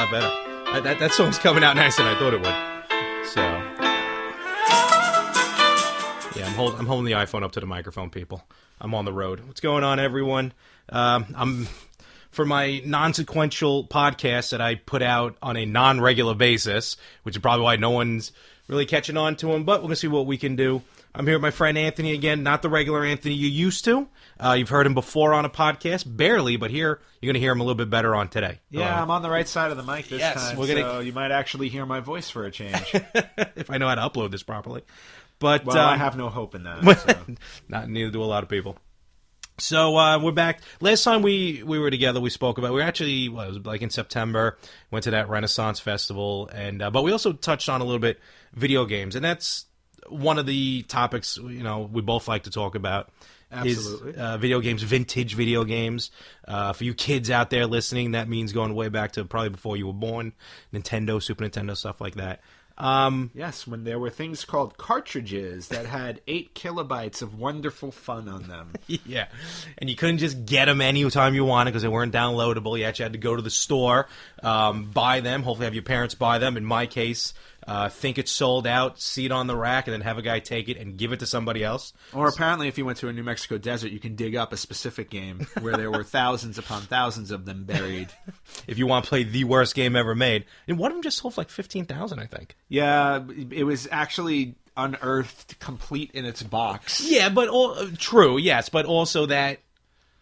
out better. That song's coming out nicer than I thought it would. So, yeah, I'm holding the iPhone up to the microphone, people. I'm on the road. What's going on, everyone? I'm for my non-sequential podcast that I put out on a non-regular basis, which is probably why no one's really catching on to them, but we're going to see what we can do. I'm here with my friend Anthony again, not the regular Anthony you used to. You've heard him before on a podcast, barely, but here you're going to hear him a little bit better on today. Yeah, I'm on the right side of the mic this time, so you might actually hear my voice for a change. If I know how to upload this properly. But I have no hope in that. So. Neither do a lot of people. So we're back. Last time we were together, we spoke about, we were actually, it was like in September, went to that Renaissance Festival, and but we also touched on a little bit video games, and that's one of the topics, we both like to talk about. Absolutely. Is video games, vintage video games. For you kids out there listening, that means going way back to probably before you were born, Nintendo, Super Nintendo, stuff like that. Yes, when there were things called cartridges that had 8 kilobytes of wonderful fun on them. Yeah, and you couldn't just get them anytime you wanted because they weren't downloadable. You actually had to go to the store, buy them, hopefully have your parents buy them. In my case, think it's sold out, see it on the rack, and then have a guy take it and give it to somebody else. Or apparently if you went to a New Mexico desert, you can dig up a specific game where there were thousands upon thousands of them buried. If you want to play the worst game ever made. And one of them just sold for like $15,000, I think. Yeah, it was actually unearthed complete in its box. Yeah, but true, yes, but also that...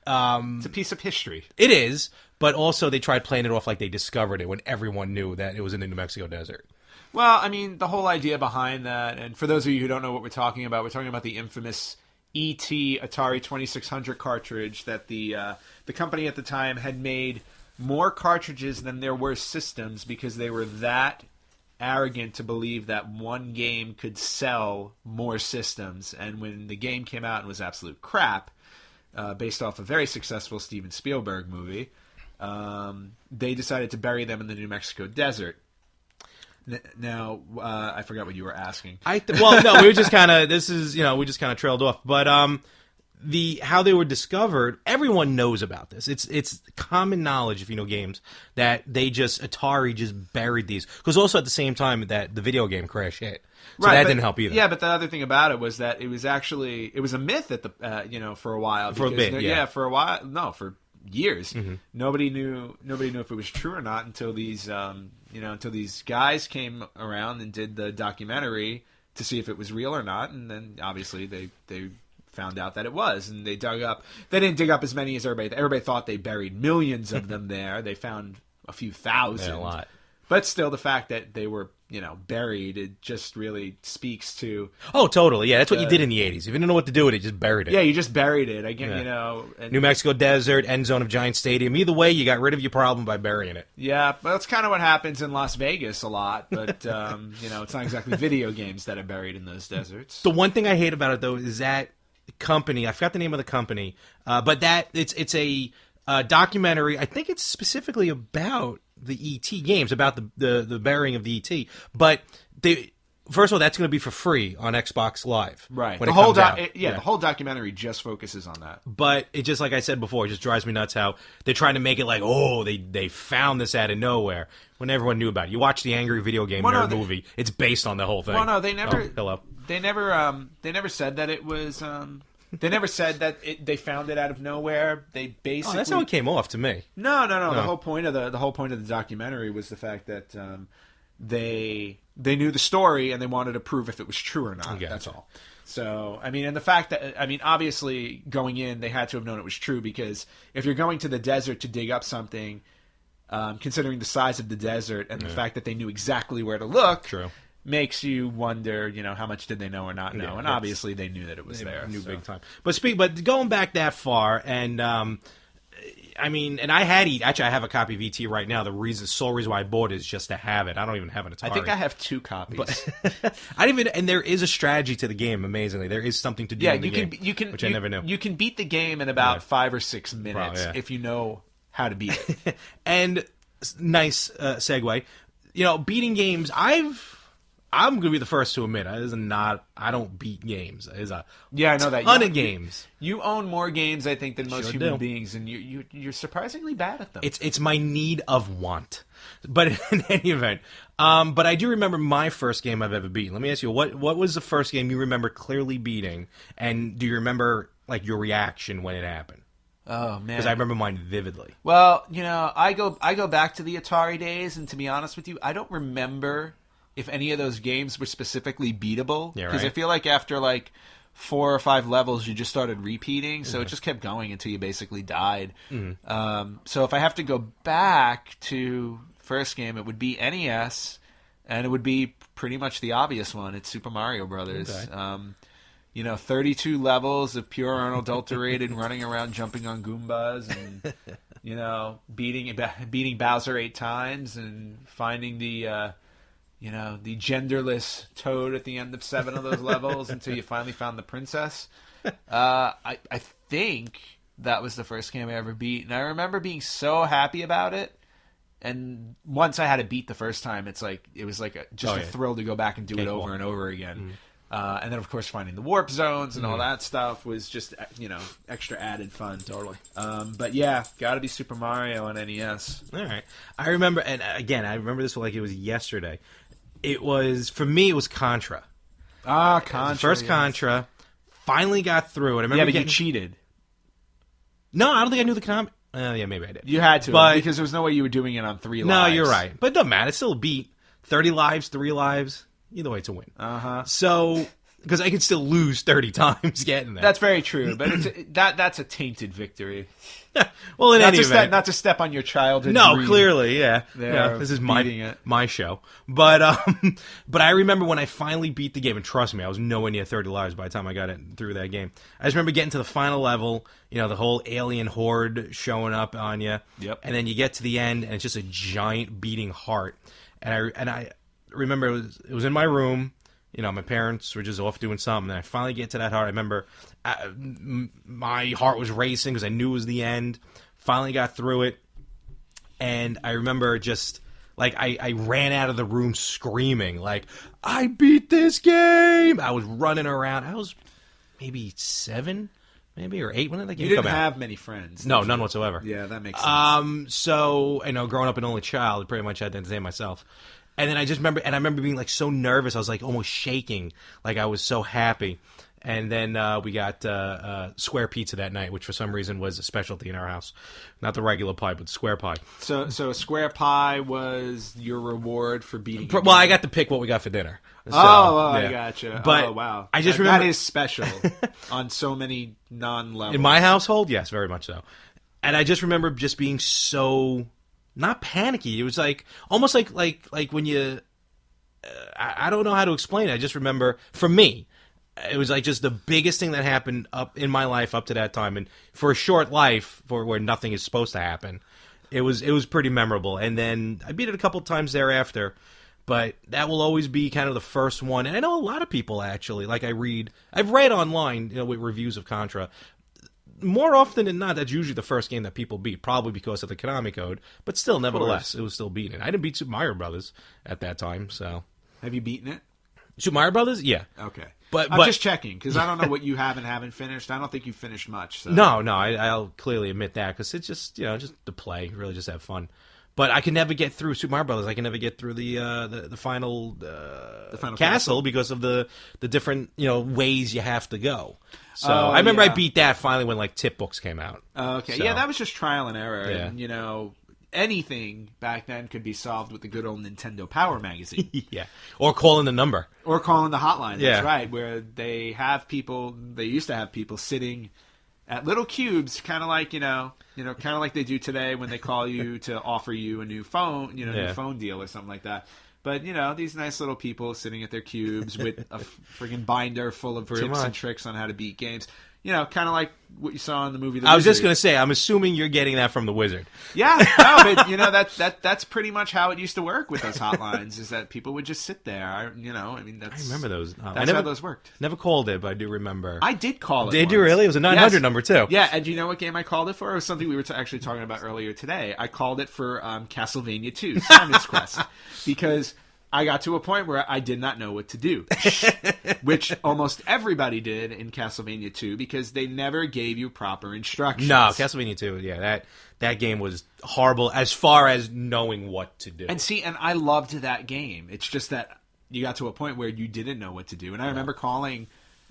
it's a piece of history. It is, but also they tried playing it off like they discovered it when everyone knew that it was in the New Mexico desert. Well, I mean, the whole idea behind that, and for those of you who don't know what we're talking about the infamous ET Atari 2600 cartridge that the company at the time had made more cartridges than there were systems because they were that arrogant to believe that one game could sell more systems. And when the game came out and was absolute crap, based off a very successful Steven Spielberg movie, they decided to bury them in the New Mexico desert. Now, I forgot what you were asking. No, we were just kind of, we just kind of trailed off. But how they were discovered, everyone knows about this. It's common knowledge, if you know games, that Atari just buried these. Because also at the same time that the video game crash hit. So that didn't help either. Yeah, but the other thing about it was that it was a myth at the, for a while. For a bit, yeah. For a while. No, for years. Mm-hmm. Nobody knew if it was true or not until these guys came around and did the documentary to see if it was real or not, and then obviously they found out that it was, and they didn't dig up as many as everybody thought. They buried millions of them there. They found a few thousand. Yeah, a lot. But still, the fact that they were, buried, it just really speaks to... Oh, totally. Yeah, that's what you did in the 80s. If you didn't know what to do with it, you just buried it. Yeah, you just buried it. And New Mexico desert, end zone of Giant Stadium. Either way, you got rid of your problem by burying it. Yeah, but that's kind of what happens in Las Vegas a lot. But, it's not exactly video games that are buried in those deserts. The one thing I hate about it, though, is that company, I forgot the name of the company, but that it's a documentary. I think it's specifically about the ET games, about the burying of the ET. But first of all, that's going to be for free on Xbox Live. Right. When it comes out. The whole documentary just focuses on that. But it just, like I said before, it just drives me nuts how they're trying to make it like, they found this out of nowhere when everyone knew about it. You watch the Angry Video Game Nerd movie, it's based on the whole thing. Well, no, they never... Oh, hello. They never said that it was... They never said that they found it out of nowhere. They basically... that's how it came off to me. No. The whole point of the documentary was the fact that they knew the story and they wanted to prove if it was true or not. Okay. That's all. So, and the fact that, obviously going in, they had to have known it was true because if you're going to the desert to dig up something, considering the size of the desert and the fact that they knew exactly where to look... True. Makes you wonder, how much did they know or not know? Yeah, and obviously they knew that it was there. Knew big time. But going back that far, and and I have a copy of ET right now. The sole reason why I bought it is just to have it. I don't even have an Atari. I think I have 2 copies. But and there is a strategy to the game. Amazingly, there is something to do. in the game, which I never knew. You can beat the game in about 5 or 6 minutes if you know how to beat it. And nice segue. Beating games. I'm gonna be the first to admit I don't beat games. There's a I know that ton of games. You own more games, I think, than most human do. beings, and you're surprisingly bad at them. It's my need of want. But in any event, but I do remember my first game I've ever beaten. Let me ask you, what was the first game you remember clearly beating, and do you remember like your reaction when it happened? Oh man, Because I remember mine vividly. Well, I go back to the Atari days, and to be honest with you, I don't remember if any of those games were specifically beatable. Yeah, because right. I feel like after like 4 or 5 levels, you just started repeating, so it just kept going until you basically died. So if I have to go back to first game, it would be NES, and it would be pretty much the obvious one. It's Super Mario Brothers. Okay. 32 levels of pure unadulterated running around jumping on Goombas and, beating Bowser 8 times and finding the genderless Toad at the end of 7 of those levels until you finally found the princess. I think that was the first game I ever beat, and I remember being so happy about it. And once I had it beat the first time, it was like a thrill to go back and do it over and over again. And then, of course, finding the warp zones and all that stuff was just, extra added fun. Totally. But yeah, got to be Super Mario on NES. All right. I remember, and again, I remember this like it was yesterday. For me, it was Contra. Contra. The first Contra. Finally got through it. I remember you cheated. No, I don't think I knew the comic. Yeah, maybe I did. You had to, but because there was no way you were doing it on 3 lives. No, you're right. But it doesn't matter. It's still a beat. 30 lives, 3 lives. Either way, it's a win. So, because I could still lose 30 times getting there. That's very true, but that's a tainted victory. Well, in any event, not to step on your childhood. No, dream. clearly, yeah. This is my show. But I remember when I finally beat the game, and trust me, I was nowhere near 30 lives by the time I got it through that game. I just remember getting to the final level, the whole alien horde showing up on you. Yep. And then you get to the end, and it's just a giant beating heart. And I remember it was in my room. My parents were just off doing something, and I finally get to that heart. I remember my heart was racing because I knew it was the end. Finally got through it, and I remember just, like, I ran out of the room screaming, like, I beat this game! I was running around. I was maybe 7, or 8 when did the game come out? You didn't have many friends. No, none whatsoever. Yeah, that makes sense. So, growing up an only child, I pretty much had to entertain myself. And then I remember being like so nervous, I was like almost shaking, like I was so happy. And then we got square pizza that night, which for some reason was a specialty in our house. Not the regular pie, but square pie. So square pie was your reward for beating. Well, I got to pick what we got for dinner. So, I gotcha. But wow, I just remember that is special on so many non-levels. In my household, yes, very much so. And I just remember just being so. Not panicky. It was like almost like when you. I don't know how to explain it. I just remember, for me, it was like just the biggest thing that happened up in my life up to that time, and for a short life, for where nothing is supposed to happen, it was pretty memorable. And then I beat it a couple times thereafter, but that will always be kind of the first one. And I know a lot of people actually, like I've read online, with reviews of Contra. More often than not, that's usually the first game that people beat, probably because of the Konami code. But still, nevertheless, it was still beaten. I didn't beat Super Mario Brothers at that time, so. Have you beaten it? Super Mario Brothers? Yeah. Okay. But I'm just checking, because I don't know what you haven't finished. I don't think you finished much. So. No, I'll clearly admit that, because it's just, just to play, really just have fun. But I can never get through Super Mario Brothers. I can never get through the final castle because of the different ways you have to go. So I remember I beat that finally when like tip books came out. Okay, so. Yeah, that was just trial and error. Yeah. And anything back then could be solved with the good old Nintendo Power magazine. Yeah, or calling the number, or calling the hotline. Yeah. That's right, where they have people. They used to have people sitting at little cubes, kind of like kind of like they do today when they call you to offer you a new phone, new phone deal or something like that. But these nice little people sitting at their cubes with a friggin' binder full of tips and tricks on how to beat games. Kind of like what you saw in the movie. I was just going to say, I'm assuming you're getting that from the Wizard. Yeah, no, but that's pretty much how it used to work with those hotlines. Is that people would just sit there. I remember those. That's how those worked. Never called it, but I do remember. I did call it. Did you really? It was a 900 number too. Yeah, and do you know what game I called it for? It was something we were actually talking about earlier today. I called it for Castlevania 2, Simon's Quest, because I got to a point where I did not know what to do, which almost everybody did in Castlevania 2 because they never gave you proper instructions. No, Castlevania 2, yeah, that game was horrible as far as knowing what to do. And I loved that game. It's just that you got to a point where you didn't know what to do. And I remember calling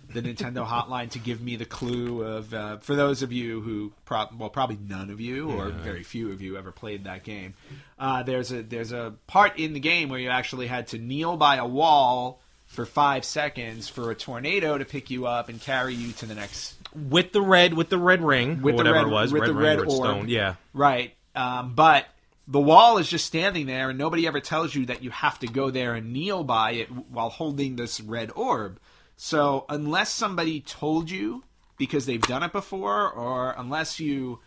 the Nintendo hotline to give me the clue of, for those of you who, probably none of you or very few of you ever played that game. There's a part in the game where you actually had to kneel by a wall for 5 seconds for a tornado to pick you up and carry you to the next. With the red ring, with or the whatever red, it was, with red the ring red or orb. stone, yeah, right. But the wall is just standing there, and nobody ever tells you that you have to go there and kneel by it while holding this red orb. So unless somebody told you because they've done it before, or unless you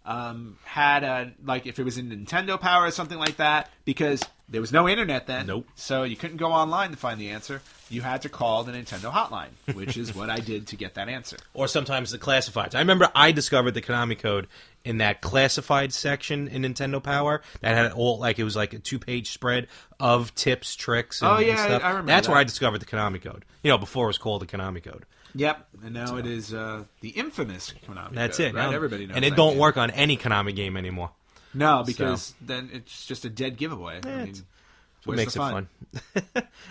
had if it was in Nintendo Power or something like that, because there was no internet then. Nope. So you couldn't go online to find the answer. You had to call the Nintendo hotline, which is what I did to get that answer. Or sometimes the classifieds. I remember I discovered the Konami code in that classified section in Nintendo Power that had all it was like a 2-page spread of tips, tricks, and, and stuff. I remember That's that. where I discovered the Konami code. Before it was called the Konami code. Yep, and now it is the infamous Konami. That's code, it. right? Now, Everybody knows. and it that don't game. work on any Konami game anymore. No, because then it's just a dead giveaway. I mean, What where's makes the it fun?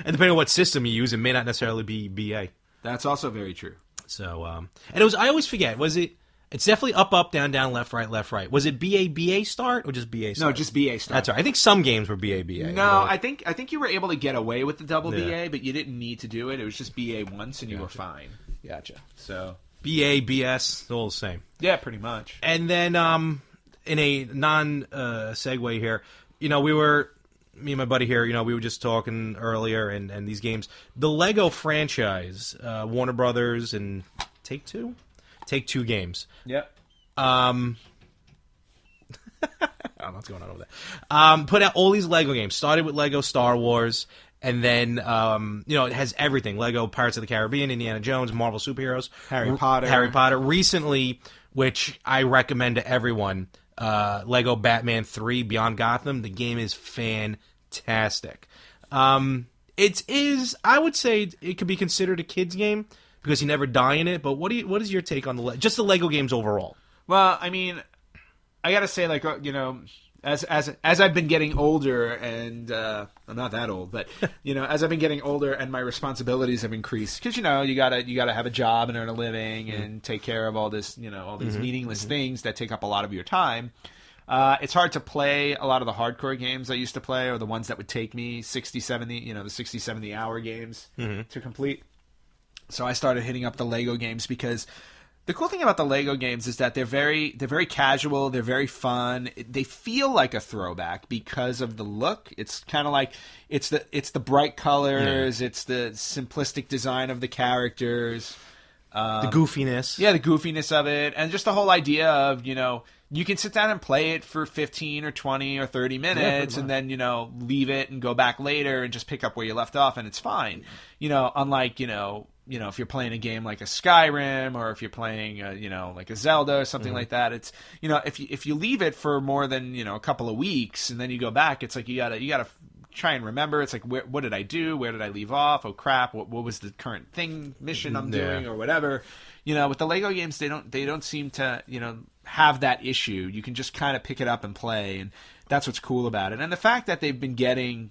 And depending on what system you use, it may not necessarily be BA. That's also very true. So, and it was. I always forget. Was it? It's definitely up, up, down, down, left, right, left, right. Was it BA start or just BA start? No, just BA start. That's right. I think some games were BA. No, I think you were able to get away with the double Yeah. BA, but you didn't need to do it. It was just BA once, and you were fine. Gotcha. So BA, BS, all the same. yeah, pretty much. And then, in a non-segue here, me and my buddy here, we were just talking earlier, and these games, the Lego franchise, Warner Brothers and Take-Two games. Yep. I don't know what's going on over there. Put out all these Lego games. Started with Lego Star Wars, and then it has everything: Lego Pirates of the Caribbean, Indiana Jones, Marvel superheroes, Harry Potter. Recently, which I recommend to everyone, Lego Batman 3 Beyond Gotham. The game is fantastic. It is. I would say it could be considered a kid's game because you never die in it. But what is your take on just the Lego games overall? Well, I mean, I gotta say, as I've been getting older, and I'm not that old, but as I've been getting older and my responsibilities have increased, because you gotta have a job and earn a living and take care of all this, all these meaningless things that take up a lot of your time. It's hard to play a lot of the hardcore games I used to play, or the ones that would take me 60, 70, the 60, 70 hour games to complete. So I started hitting up the Lego games because the cool thing about the Lego games is that they're very casual, they're very fun. They feel like a throwback because of the look. It's kind of like it's the bright colors, it's the simplistic design of the characters, The goofiness. yeah, the goofiness of it, and just the whole idea of you can sit down and play it for 15 or 20 or 30 minutes and then, leave it and go back later and just pick up where you left off and it's fine. Unlike, if you're playing a game like a Skyrim or if you're playing, like a Zelda or something like that, it's, if you leave it for more than, a couple of weeks and then you go back, it's like you gotta try and remember. It's like, what did I do? Where did I leave off? Oh crap! What was the current mission I'm doing or whatever? With the Lego games, they don't seem to have that issue. You can just kind of pick it up and play, and that's what's cool about it. And the fact that they've been getting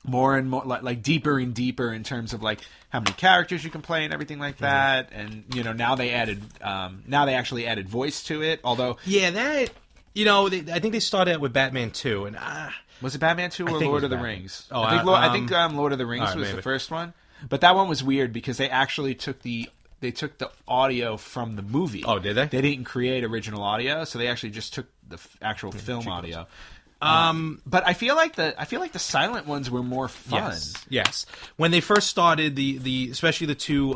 more and more like deeper and deeper in terms of like how many characters you can play and everything like that. And now they actually added voice to it. Although that I think they started out with Batman 2 and was it Batman 2 or Lord of the Rings? Oh, I think Lord of the Rings was maybe the first one, but that one was weird because they actually took the audio from the movie. Oh, did they? They didn't create original audio, so they actually just took the actual film audio. But I feel like the silent ones were more fun. Yes. When they first started the especially the two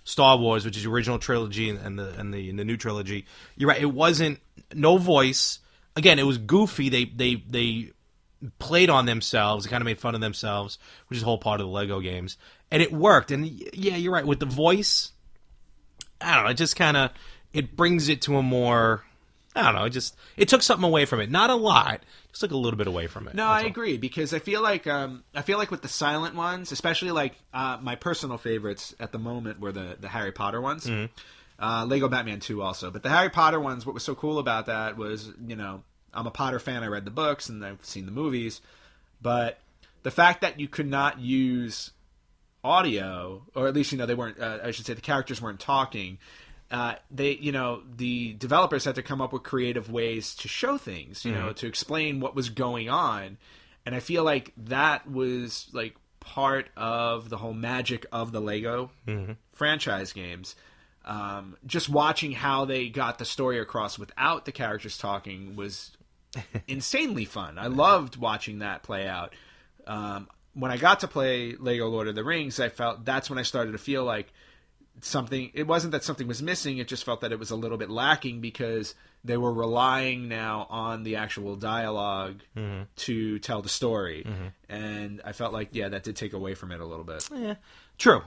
Star Wars, which is the original trilogy and the new trilogy, you're right. It wasn't no voice. Again, it was goofy. They played on themselves. They kind of made fun of themselves, which is a whole part of the Lego games, and it worked. And yeah, you're right with the voice. I don't know. It just kind of it brings it to a more I don't know. It took something away from it. Not a lot. Just like a little bit away from it. No, I agree, because I feel like with the silent ones, especially like my personal favorites at the moment were the Harry Potter ones. Lego Batman 2 also. But the Harry Potter ones, what was so cool about that was, I'm a Potter fan. I read the books and I've seen the movies. But the fact that you could not use audio, or at least, they weren't, I should say the characters weren't talking. The developers had to come up with creative ways to show things, to explain what was going on. And I feel like that was like part of the whole magic of the Lego franchise games. Just watching how they got the story across without the characters talking was insanely fun. I loved watching that play out. When I got to play Lego Lord of the Rings, I felt that's when I started to feel like it wasn't that something was missing, it just felt that it was a little bit lacking, because they were relying now on the actual dialogue to tell the story. And I felt like, that did take away from it a little bit. Yeah, true.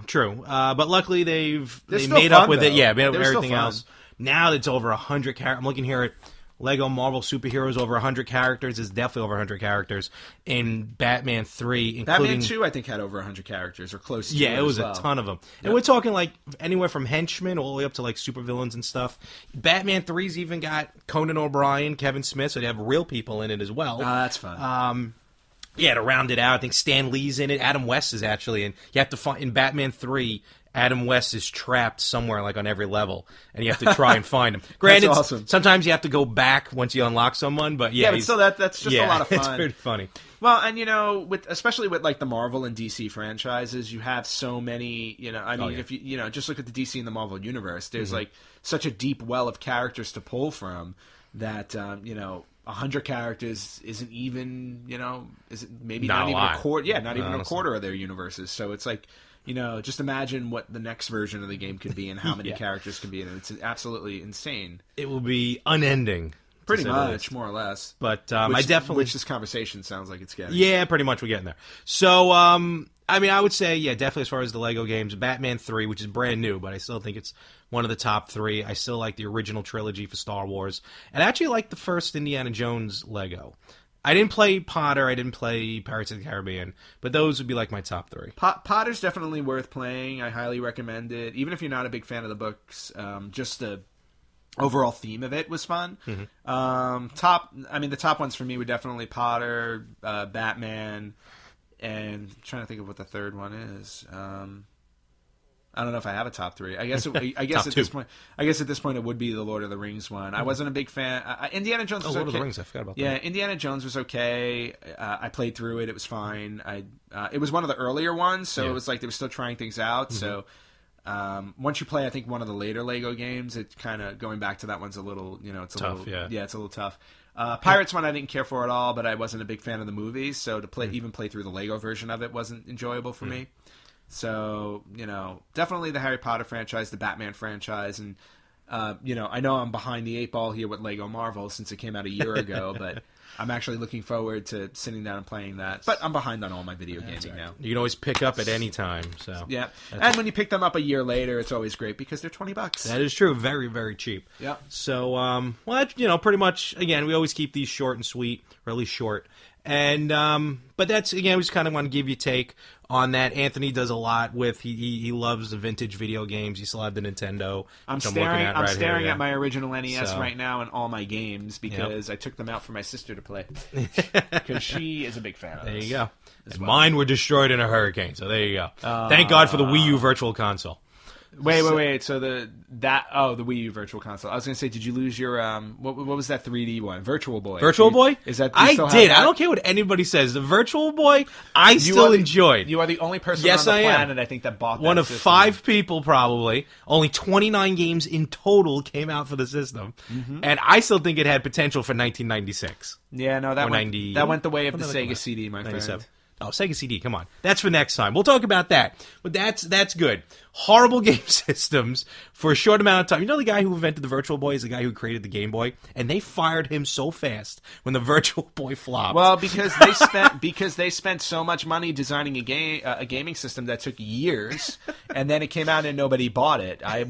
But luckily they made fun, up with though. it. Yeah, made up with They're everything still fun. else. Now it's over 100 characters. I'm looking here at Lego Marvel Superheroes, over 100 characters. Is definitely over 100 characters in Batman 3, including... Batman 2, I think, had over 100 characters, or close to it. Yeah, it was as well. a ton of them. And we're talking like anywhere from henchmen all the way up to like supervillains and stuff. Batman 3's even got Conan O'Brien, Kevin Smith, so they have real people in it as well. That's fun. Yeah, to round it out, I think Stan Lee's in it. Adam West is actually in. You have to find in Batman 3. Adam West is trapped somewhere, like on every level, and you have to try and find him. Granted, That's awesome. Sometimes you have to go back once you unlock someone, but but still, that's just a lot of fun. It's pretty funny. Well, and especially with like the Marvel and DC franchises, you have so many. If you just look at the DC and the Marvel universe, there's like such a deep well of characters to pull from that 100 characters isn't even maybe not even a quarter. Yeah, not even a quarter of their universes. So it's like. Just imagine what the next version of the game could be and how many characters can be in it. It's absolutely insane. It will be unending. Pretty much, more or less. But I definitely... Which this conversation sounds like it's getting. Yeah, pretty much we're getting there. So, I would say, definitely as far as the Lego games, Batman 3, which is brand new, but I still think it's one of the top 3. I still like the original trilogy for Star Wars. And I actually like the first Indiana Jones Lego. I didn't play Potter, I didn't play Pirates of the Caribbean, but those would be like my top 3. Potter's definitely worth playing. I highly recommend it. Even if you're not a big fan of the books, just the overall theme of it was fun. The top ones for me were definitely Potter, Batman, and I'm trying to think of what the third one is. I don't know if I have a top 3. I guess at this point it would be the Lord of the Rings one. I wasn't a big fan. Indiana Jones was okay. Lord of the Rings, I forgot about that. Yeah, Indiana Jones was okay. I played through it. It was fine. It was one of the earlier ones, so it was like they were still trying things out. So once you play, I think, one of the later Lego games, it kind of going back to that one's a little, it's a tough. little, it's a little tough. Pirates one I didn't care for at all, but I wasn't a big fan of the movies, so to even play through the Lego version of it wasn't enjoyable for me. So, definitely the Harry Potter franchise, the Batman franchise, and, I know I'm behind the 8 ball here with Lego Marvel since it came out a year ago, but I'm actually looking forward to sitting down and playing that. But I'm behind on all my video gaming now. You can always pick up at any time. So yeah, and when you pick them up a year later, it's always great because they're $20. That is true. Very, very cheap. Yeah. So, pretty much, again, we always keep these short and sweet, or at least short. And but that's, again, we just kind of want to give you a take on that. Anthony does a lot with, he loves the vintage video games. You still have the Nintendo. I'm staring at my original NES right now and all my games because I took them out for my sister to play because she is a big fan of There this. you go. And mine were destroyed in a hurricane, so there you go. Thank God for the Wii U Virtual Console. Wait. So the Wii U Virtual Console. I was going to say, did you lose your what was that 3D one? Virtual Boy. Virtual Boy? Is that I did. I don't care what anybody says. The Virtual Boy, I still enjoyed. You are the only person on the planet I think that bought that one of system. 5 people probably. Only 29 games in total came out for the system, and I still think it had potential for 1996. Yeah, no, that went the way of the Sega CD, my friend. Oh, Sega CD, come on. That's for next time. We'll talk about that. But that's good. Horrible game systems for a short amount of time. You know the guy who invented the Virtual Boy is the guy who created the Game Boy? And they fired him so fast when the Virtual Boy flopped. Well, because they spent so much money designing a gaming system that took years, and then it came out and nobody bought it. It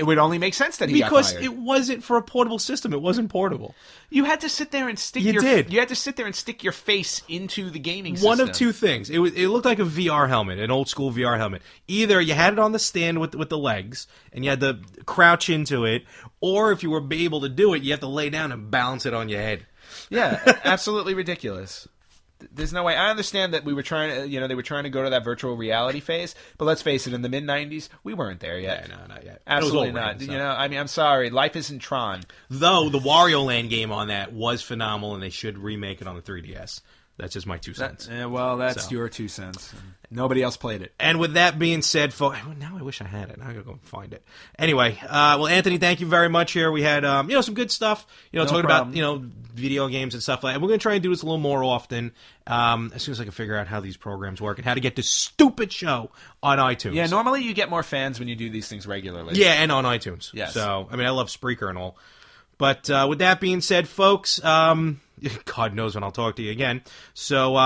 would only make sense that he got fired. Because it wasn't for a portable system. It wasn't portable. You had to sit there and stick You had to sit there and stick your face into the gaming system. One of two things. It looked like a VR helmet, an old school VR helmet. Either you had it on the stand with the legs, and you had to crouch into it, or if you were able to do it, you have to lay down and balance it on your head. Yeah, absolutely ridiculous. There's no way. I understand that we were trying to, they were trying to go to that virtual reality phase, but let's face it, in the mid '90s, we weren't there yet. Yeah, no, not yet. Absolutely not. So. I'm sorry. Life isn't Tron. Though the Wario Land game on that was phenomenal, and they should remake it on the 3DS. That's just my 2 cents. That's your 2 cents. Nobody else played it. And with that being said, folks, now I wish I had it. Now I gotta go find it. Anyway, well, Anthony, thank you very much. Here we had, some good stuff. Talking about video games and stuff like that. We're gonna try and do this a little more often. As soon as I can figure out how these programs work and how to get this stupid show on iTunes. Yeah, normally you get more fans when you do these things regularly. Yeah, and on iTunes. Yes. So, I love Spreaker and all. But with that being said, folks, God knows when I'll talk to you again. So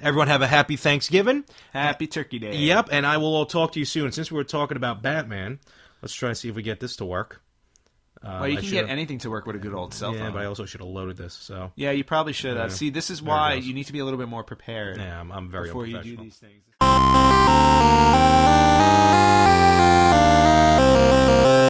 everyone have a happy Thanksgiving. Happy Turkey Day. Yep, and I will talk to you soon. Since we were talking about Batman, let's try and see if we get this to work. Well, you can get anything to work with a good old cell phone. Yeah, but I also should have loaded this. So yeah, you probably should have. See, this is why you need to be a little bit more prepared. Yeah, I'm very before unprofessional. You do these things.